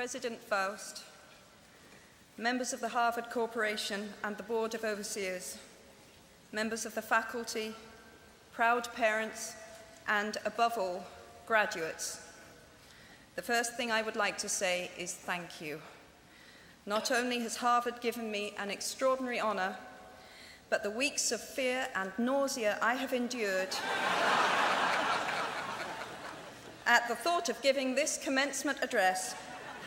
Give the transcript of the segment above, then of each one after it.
President Faust, members of the Harvard Corporation and the Board of Overseers, members of the faculty, proud parents, and above all, graduates. The first thing I would like to say is thank you. Not only has Harvard given me an extraordinary honor, but the weeks of fear and nausea I have endured at the thought of giving this commencement address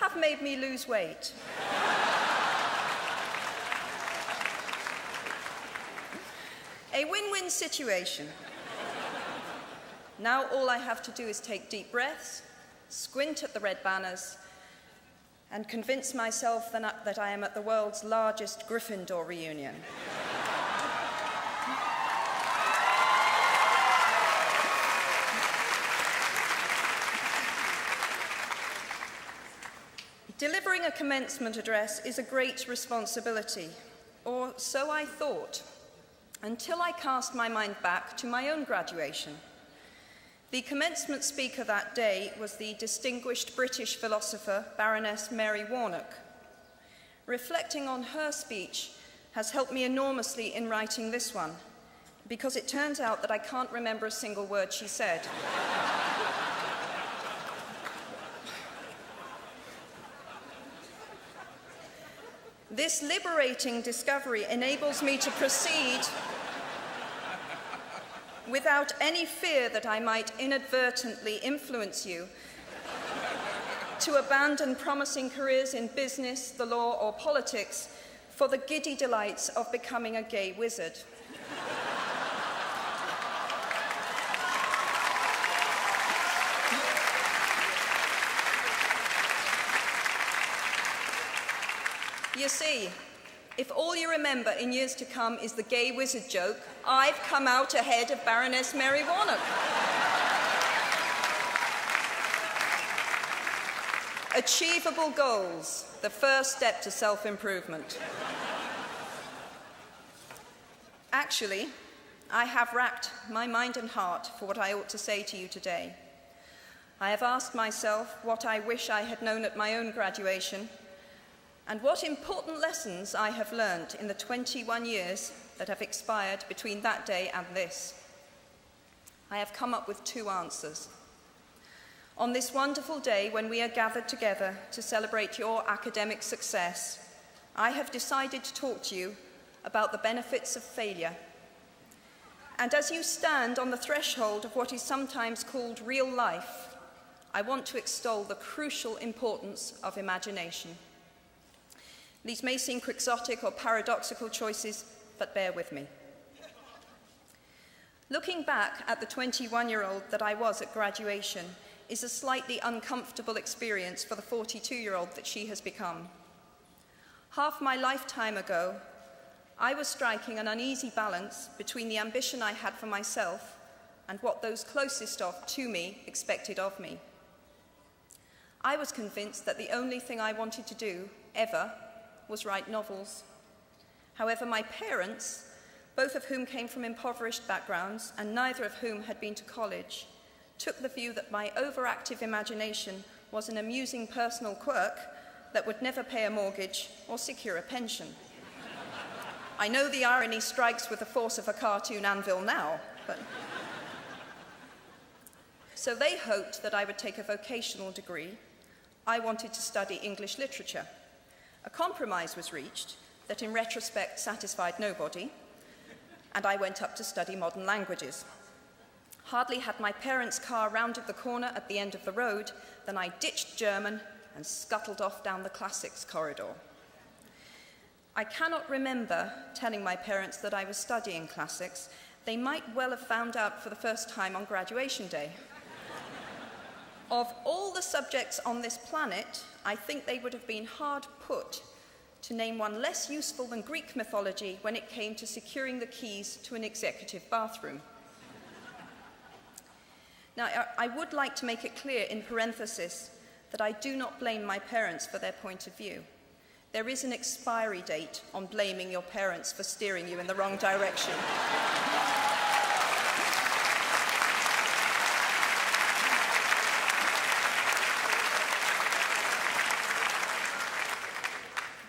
have made me lose weight. A win-win situation. Now all I have to do is take deep breaths, squint at the red banners, and convince myself that I am at the world's largest Gryffindor reunion. Delivering a commencement address is a great responsibility, or so I thought, until I cast my mind back to my own graduation. The commencement speaker that day was the distinguished British philosopher, Baroness Mary Warnock. Reflecting on her speech has helped me enormously in writing this one, because it turns out that I can't remember a single word she said. This liberating discovery enables me to proceed without any fear that I might inadvertently influence you to abandon promising careers in business, the law, or politics for the giddy delights of becoming a gay wizard. You see, if all you remember in years to come is the gay wizard joke, I've come out ahead of Baroness Mary Warnock. Achievable goals, the first step to self-improvement. Actually, I have racked my mind and heart for what I ought to say to you today. I have asked myself what I wish I had known at my own graduation, and what important lessons I have learned in the 21 years that have expired between that day and this. I have come up with two answers. On this wonderful day when we are gathered together to celebrate your academic success, I have decided to talk to you about the benefits of failure. And as you stand on the threshold of what is sometimes called real life, I want to extol the crucial importance of imagination. These may seem quixotic or paradoxical choices, but bear with me. Looking back at the 21-year-old that I was at graduation is a slightly uncomfortable experience for the 42-year-old that she has become. Half my lifetime ago, I was striking an uneasy balance between the ambition I had for myself and what those closest to me expected of me. I was convinced that the only thing I wanted to do, ever, was write novels. However, my parents, both of whom came from impoverished backgrounds and neither of whom had been to college, took the view that my overactive imagination was an amusing personal quirk that would never pay a mortgage or secure a pension. I know the irony strikes with the force of a cartoon anvil now, but... So they hoped that I would take a vocational degree. I wanted to study English literature. A compromise was reached that in retrospect satisfied nobody, and I went up to study modern languages. Hardly had my parents' car rounded the corner at the end of the road than I ditched German and scuttled off down the classics corridor. I cannot remember telling my parents that I was studying classics. They might well have found out for the first time on graduation day. Of all the subjects on this planet, I think they would have been hard put to name one less useful than Greek mythology when it came to securing the keys to an executive bathroom. Now, I would like to make it clear in parenthesis that I do not blame my parents for their point of view. There is an expiry date on blaming your parents for steering you in the wrong direction.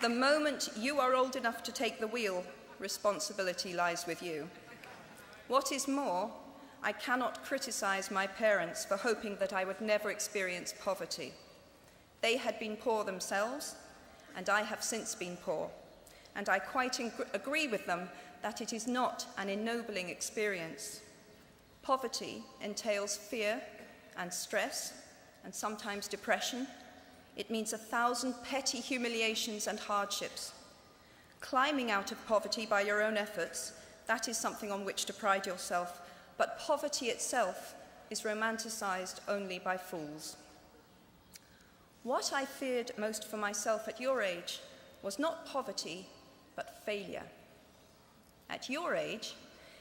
The moment you are old enough to take the wheel, responsibility lies with you. What is more, I cannot criticize my parents for hoping that I would never experience poverty. They had been poor themselves, and I have since been poor, and I quite agree with them that it is not an ennobling experience. Poverty entails fear and stress, and sometimes depression. It means 1,000 petty humiliations and hardships. Climbing out of poverty by your own efforts, that is something on which to pride yourself, but poverty itself is romanticized only by fools. What I feared most for myself at your age was not poverty, but failure. At your age,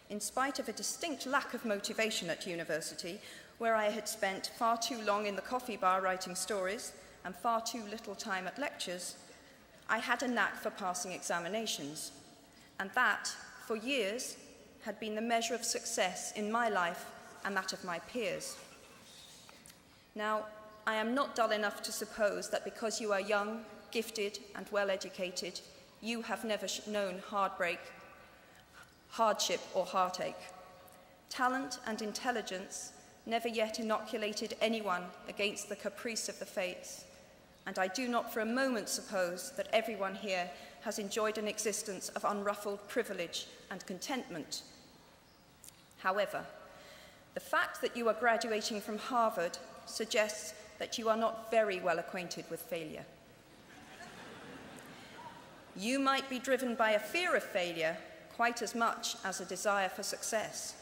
in spite of a distinct lack of motivation at university, where I had spent far too long in the coffee bar writing stories and far too little time at lectures, I had a knack for passing examinations, and that, for years, had been the measure of success in my life and that of my peers. Now, I am not dull enough to suppose that because you are young, gifted, and well-educated, you have never known heartbreak, hardship, or heartache. Talent and intelligence never yet inoculated anyone against the caprice of the fates, and I do not for a moment suppose that everyone here has enjoyed an existence of unruffled privilege and contentment. However, the fact that you are graduating from Harvard suggests that you are not very well acquainted with failure. You might be driven by a fear of failure quite as much as a desire for success.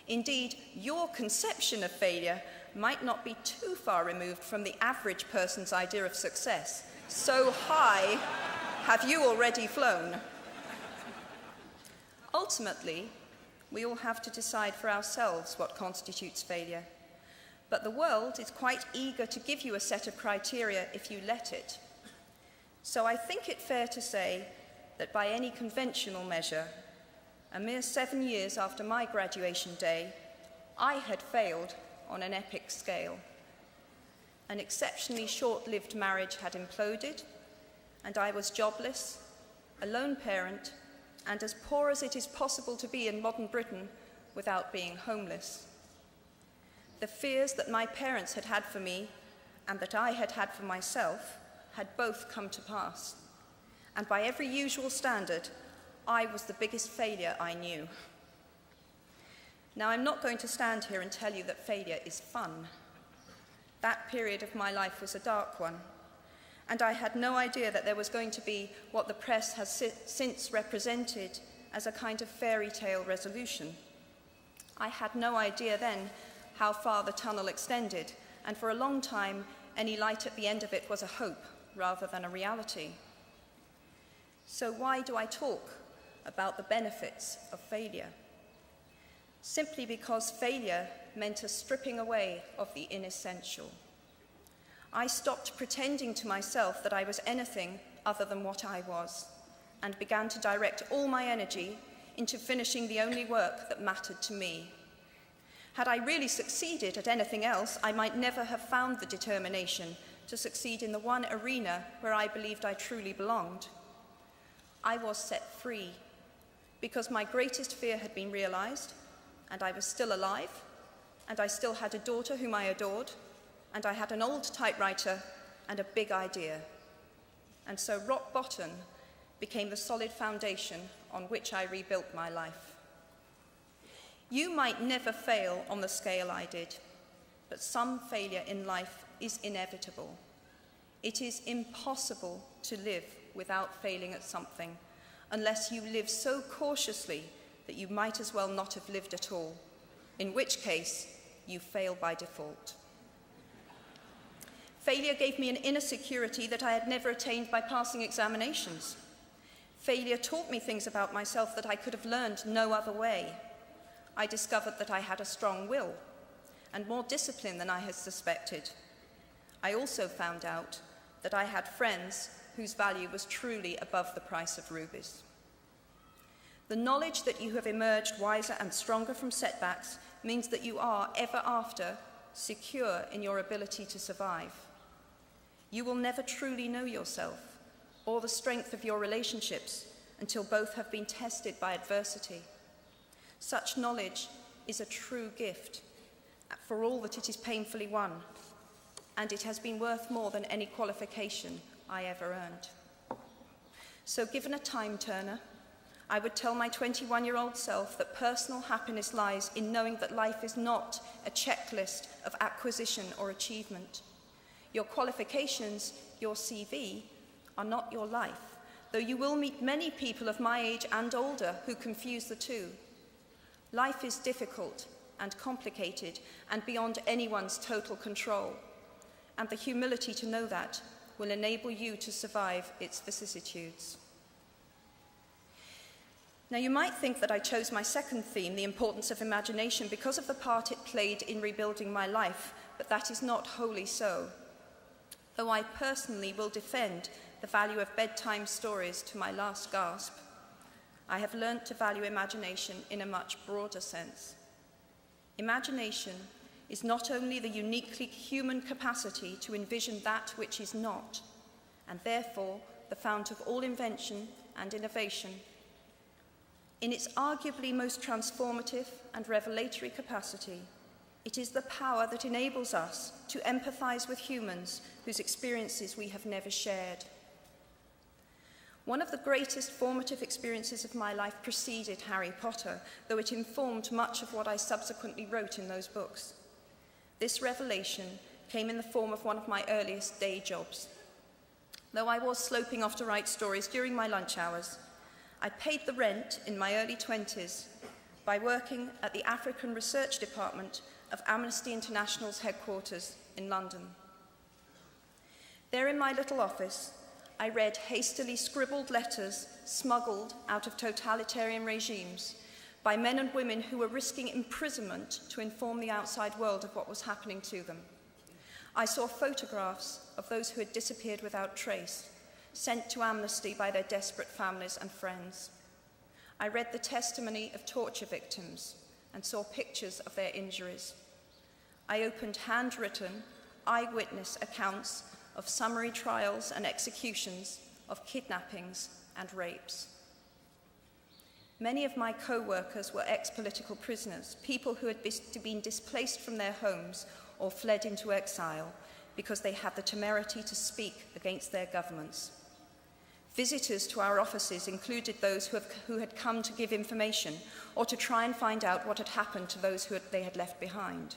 Indeed, your conception of failure might not be too far removed from the average person's idea of success. So high have you already flown. Ultimately, we all have to decide for ourselves what constitutes failure. But the world is quite eager to give you a set of criteria if you let it. So I think it fair to say that by any conventional measure, a mere 7 years after my graduation day, I had failed on an epic scale. An exceptionally short-lived marriage had imploded, and I was jobless, a lone parent, and as poor as it is possible to be in modern Britain without being homeless. The fears that my parents had had for me and that I had had for myself had both come to pass, and by every usual standard, I was the biggest failure I knew. Now, I'm not going to stand here and tell you that failure is fun. That period of my life was a dark one, and I had no idea that there was going to be what the press has since represented as a kind of fairy tale resolution. I had no idea then how far the tunnel extended, and for a long time, any light at the end of it was a hope rather than a reality. So why do I talk about the benefits of failure? Simply because failure meant a stripping away of the inessential. I stopped pretending to myself that I was anything other than what I was, and began to direct all my energy into finishing the only work that mattered to me. Had I really succeeded at anything else, I might never have found the determination to succeed in the one arena where I believed I truly belonged. I was set free because my greatest fear had been realized, and I was still alive, and I still had a daughter whom I adored, and I had an old typewriter and a big idea. And so rock bottom became the solid foundation on which I rebuilt my life. You might never fail on the scale I did, but some failure in life is inevitable. It is impossible to live without failing at something, unless you live so cautiously that you might as well not have lived at all, in which case you fail by default. Failure gave me an inner security that I had never attained by passing examinations. Failure taught me things about myself that I could have learned no other way. I discovered that I had a strong will and more discipline than I had suspected. I also found out that I had friends whose value was truly above the price of rubies. The knowledge that you have emerged wiser and stronger from setbacks means that you are, ever after, secure in your ability to survive. You will never truly know yourself, or the strength of your relationships until both have been tested by adversity. Such knowledge is a true gift, for all that it is painfully won, and it has been worth more than any qualification I ever earned. So given a time turner, I would tell my 21-year-old self that personal happiness lies in knowing that life is not a checklist of acquisition or achievement. Your qualifications, your CV, are not your life, though you will meet many people of my age and older who confuse the two. Life is difficult and complicated and beyond anyone's total control, and the humility to know that will enable you to survive its vicissitudes. Now, you might think that I chose my second theme, the importance of imagination, because of the part it played in rebuilding my life, but that is not wholly so. Though I personally will defend the value of bedtime stories to my last gasp, I have learnt to value imagination in a much broader sense. Imagination is not only the uniquely human capacity to envision that which is not, and therefore the fount of all invention and innovation. In its arguably most transformative and revelatory capacity, it is the power that enables us to empathize with humans whose experiences we have never shared. One of the greatest formative experiences of my life preceded Harry Potter, though it informed much of what I subsequently wrote in those books. This revelation came in the form of one of my earliest day jobs. Though I was sloping off to write stories during my lunch hours, I paid the rent in my early 20s by working at the African Research Department of Amnesty International's headquarters in London. There in my little office, I read hastily scribbled letters smuggled out of totalitarian regimes by men and women who were risking imprisonment to inform the outside world of what was happening to them. I saw photographs of those who had disappeared without trace, sent to Amnesty by their desperate families and friends. I read the testimony of torture victims and saw pictures of their injuries. I opened handwritten, eyewitness accounts of summary trials and executions, of kidnappings and rapes. Many of my co-workers were ex-political prisoners, people who had been displaced from their homes or fled into exile because they had the temerity to speak against their governments. Visitors to our offices included those who had come to give information or to try and find out what had happened to those they had left behind.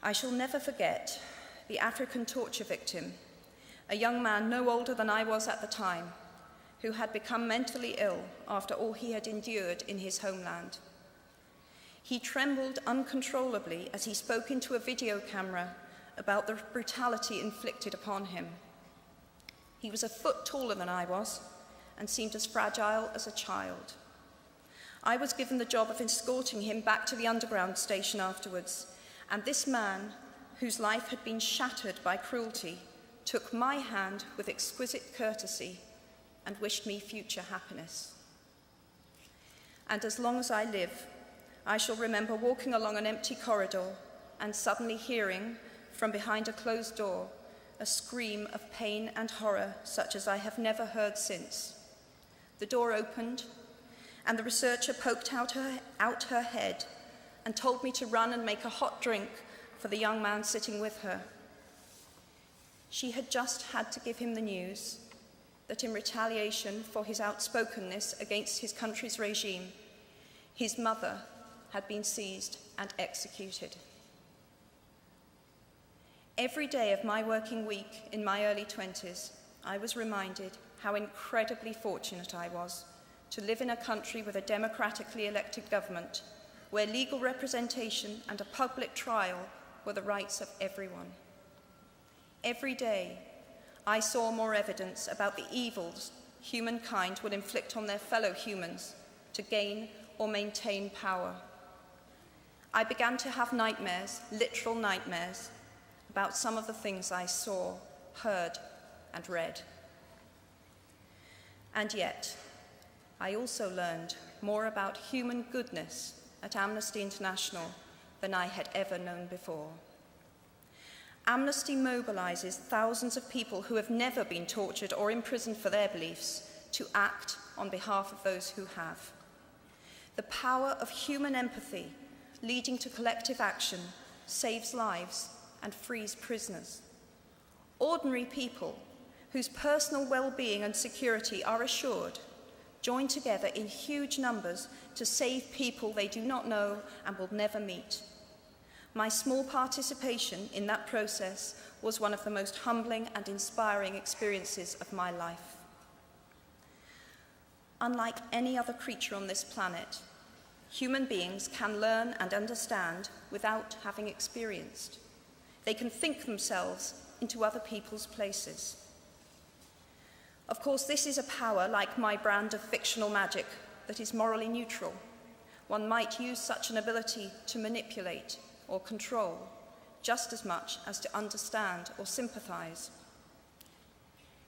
I shall never forget the African torture victim, a young man no older than I was at the time, who had become mentally ill after all he had endured in his homeland. He trembled uncontrollably as he spoke into a video camera about the brutality inflicted upon him. He was a foot taller than I was and seemed as fragile as a child. I was given the job of escorting him back to the underground station afterwards, and this man, whose life had been shattered by cruelty, took my hand with exquisite courtesy and wished me future happiness. And as long as I live, I shall remember walking along an empty corridor and suddenly hearing, from behind a closed door, a scream of pain and horror such as I have never heard since. The door opened, and the researcher poked out her head and told me to run and make a hot drink for the young man sitting with her. She had just had to give him the news that in retaliation for his outspokenness against his country's regime, his mother had been seized and executed. Every day of my working week in my early 20s, I was reminded how incredibly fortunate I was to live in a country with a democratically elected government, where legal representation and a public trial were the rights of everyone. Every day, I saw more evidence about the evils humankind will inflict on their fellow humans to gain or maintain power. I began to have nightmares, literal nightmares, about some of the things I saw, heard, and read. And yet, I also learned more about human goodness at Amnesty International than I had ever known before. Amnesty mobilizes thousands of people who have never been tortured or imprisoned for their beliefs to act on behalf of those who have. The power of human empathy leading to collective action saves lives and frees prisoners. Ordinary people whose personal well-being and security are assured join together in huge numbers to save people they do not know and will never meet. My small participation in that process was one of the most humbling and inspiring experiences of my life. Unlike any other creature on this planet, human beings can learn and understand without having experienced. They can think themselves into other people's places. Of course, this is a power, like my brand of fictional magic, that is morally neutral. One might use such an ability to manipulate or control just as much as to understand or sympathize.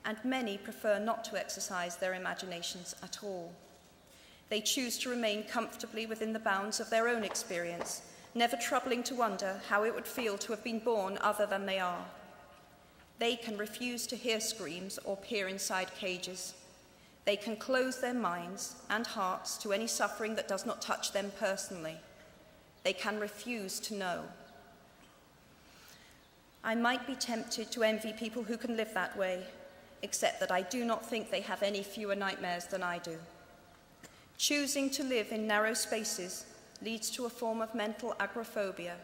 And many prefer not to exercise their imaginations at all. They choose to remain comfortably within the bounds of their own experience, never troubling to wonder how it would feel to have been born other than they are. They can refuse to hear screams or peer inside cages. They can close their minds and hearts to any suffering that does not touch them personally. They can refuse to know. I might be tempted to envy people who can live that way, except that I do not think they have any fewer nightmares than I do. Choosing to live in narrow spaces leads to a form of mental agoraphobia,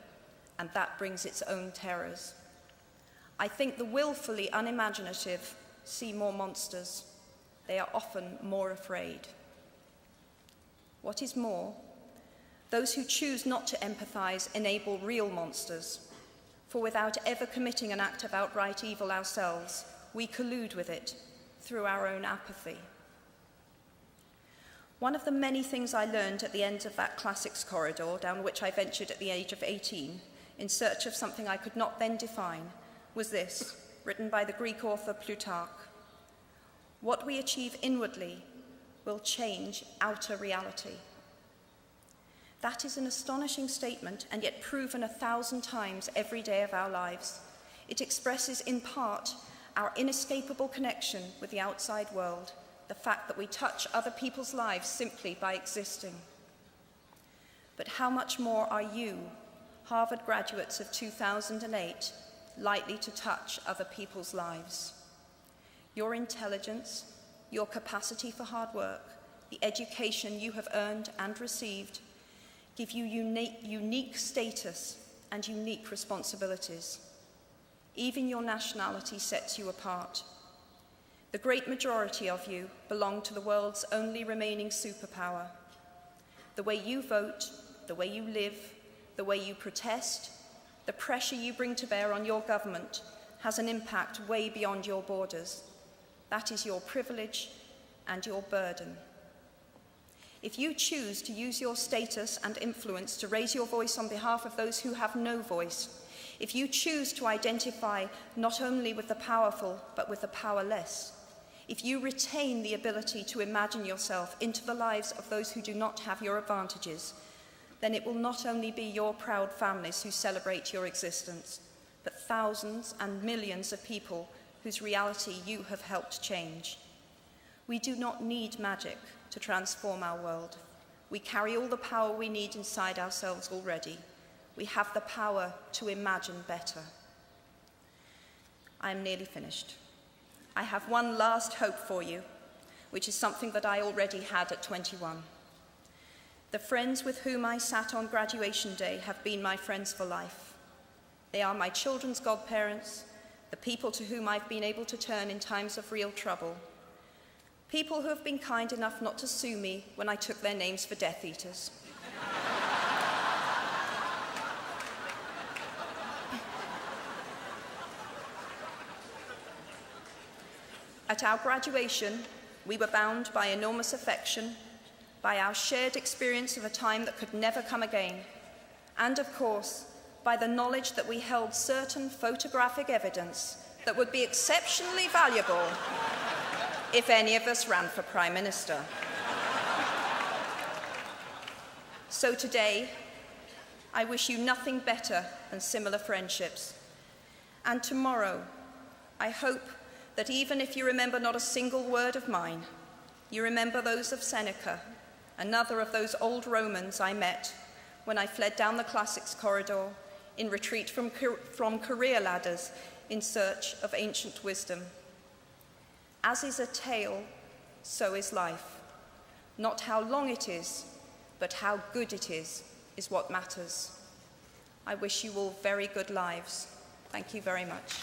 and that brings its own terrors. I think the willfully unimaginative see more monsters. They are often more afraid. What is more, those who choose not to empathize enable real monsters, for without ever committing an act of outright evil ourselves, we collude with it through our own apathy. One of the many things I learned at the end of that classics corridor down which I ventured at the age of 18 in search of something I could not then define was this, written by the Greek author Plutarch: "What we achieve inwardly will change outer reality." That is an astonishing statement, and yet proven 1,000 times every day of our lives. It expresses in part our inescapable connection with the outside world, the fact that we touch other people's lives simply by existing. But how much more are you, Harvard graduates of 2008, likely to touch other people's lives? Your intelligence, your capacity for hard work, the education you have earned and received, give you unique status and unique responsibilities. Even your nationality sets you apart. The great majority of you belong to the world's only remaining superpower. The way you vote, the way you live, the way you protest, the pressure you bring to bear on your government has an impact way beyond your borders. That is your privilege and your burden. If you choose to use your status and influence to raise your voice on behalf of those who have no voice, if you choose to identify not only with the powerful but with the powerless, if you retain the ability to imagine yourself into the lives of those who do not have your advantages, then it will not only be your proud families who celebrate your existence, but thousands and millions of people whose reality you have helped change. We do not need magic to transform our world. We carry all the power we need inside ourselves already. We have the power to imagine better. I am nearly finished. I have one last hope for you, which is something that I already had at 21. The friends with whom I sat on graduation day have been my friends for life. They are my children's godparents, the people to whom I've been able to turn in times of real trouble, people who have been kind enough not to sue me when I took their names for Death Eaters. At our graduation, we were bound by enormous affection, by our shared experience of a time that could never come again, and of course, by the knowledge that we held certain photographic evidence that would be exceptionally valuable if any of us ran for Prime Minister. So today, I wish you nothing better than similar friendships, And tomorrow, I hope that even if you remember not a single word of mine, you remember those of Seneca, another of those old Romans I met when I fled down the classics corridor in retreat from career ladders in search of ancient wisdom. As is a tale, so is life. Not how long it is, but how good it is what matters. I wish you all very good lives. Thank you very much.